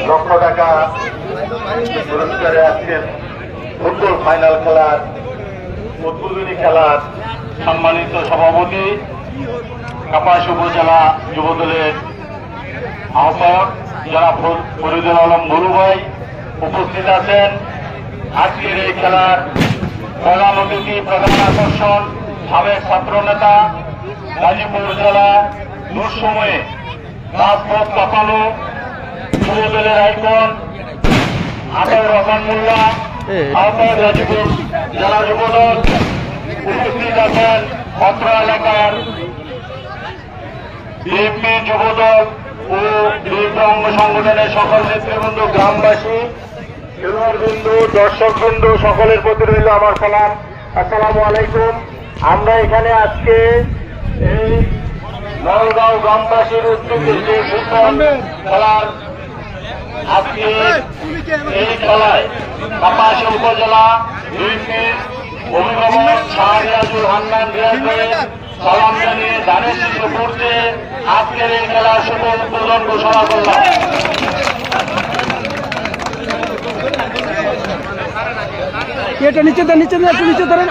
লক্ষ টাকা পুরস্কারে আজকের ফুটবল ফাইনাল খেলার উদ্বোধনী খেলার সম্মানিত সভাপতি কাপাসিয়া উপজেলা যুবদলের আহ্বায়ক জনাব ফরিদুল আলম বুলু ভাই উপস্থিত আছেন। আজকের এই খেলার প্রধান অতিথি, প্রধান আকর্ষণ সাবেক ছাত্রনেতা গাজীপুর জেলা দুঃসময়ে রাজপথ কাঁপানো যুবদলের আইকন আতাউর রহমান মোল্লা আহ্বায়ক গাজীপুর জেলা যুবদল। উপস্থিত আছেন অত্র এলাকার বিএনপি যুবদল ও বিএনপি অঙ্গ সংগঠনের সকল নেতৃবৃন্দ, গ্রামবাসী, খেলোয়াড়বৃন্দ, দর্শকবৃন্দ, সকলের প্রতি রইল আমার সালাম। আসসালামু আলাইকুম। আমরা এখানে আজকে এই নলগাঁও গ্রামবাসীর উদ্যোগে যে ফুটবল খেলার আজকে এই খেলায় কাপাসিয়া উপজেলা বিএনপির অভিভাবক শাহরিয়াজুল হান্নান রিয়াজ ভাইয়ের সালাম জানিয়ে ধানের শীর্ষ পড়তে আজকের এই খেলার শুভ উদ্বোধন ঘোষণা করলাম। এটা নিচে দেন, নিচে দেন, একটু নিচে ধরেন।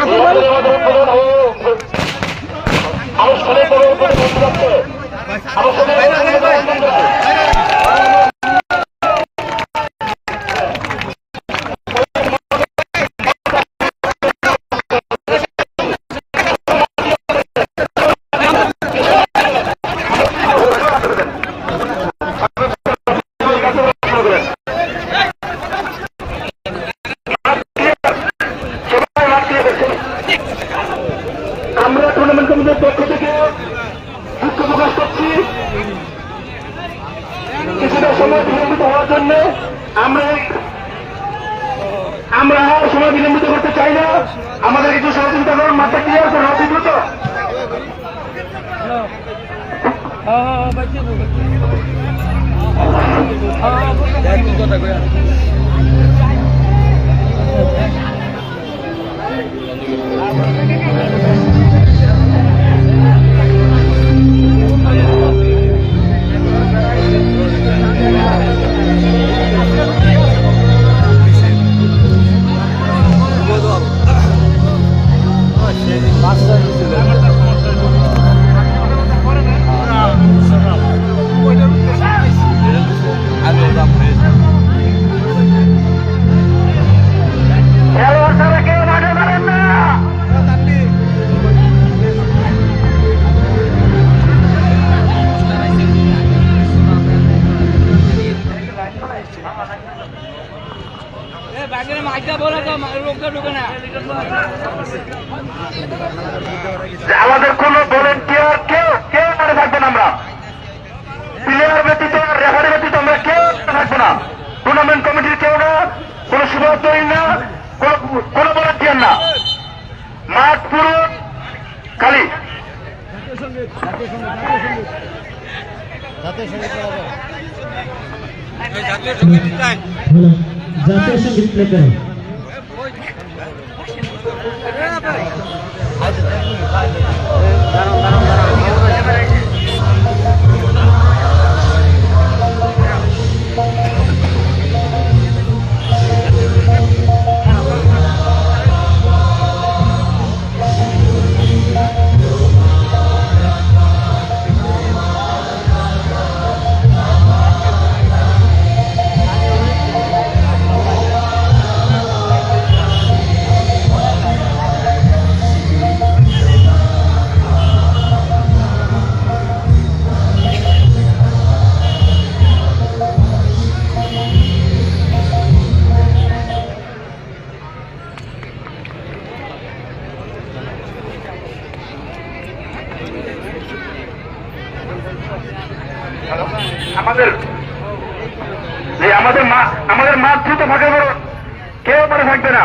আমরা টুর্নামেন্ট কমিটির পক্ষ থেকে দুঃখ প্রকাশ করছি কিছুটা সময় বিলম্বিত হওয়ার জন্য। আমরা সময় বিলম্বিত করতে চাই না। আমাদের কিছু সহযোগিতা করার মাত্রা ক্লিয়ার করুন অতি দ্রুত। আমাদের কোন ভলেন্টিয়ার কেউ মনে থাকবে না। আমরা প্লেয়ার ব্যতীত, রেফারি ব্যতীত আমরা কেউ থাকবো না। টুর্নামেন্ট কমিটির কেউ না, কোন শুভার্থী না, কোন ভলেন্টিয়ার না। মাঠ পুরো খালি। জাতীয় সঙ্গীত প্লে করো। আমাদের মাঠ দ্রুত ফাঁকা করুন, কেউ পরে থাকবে না।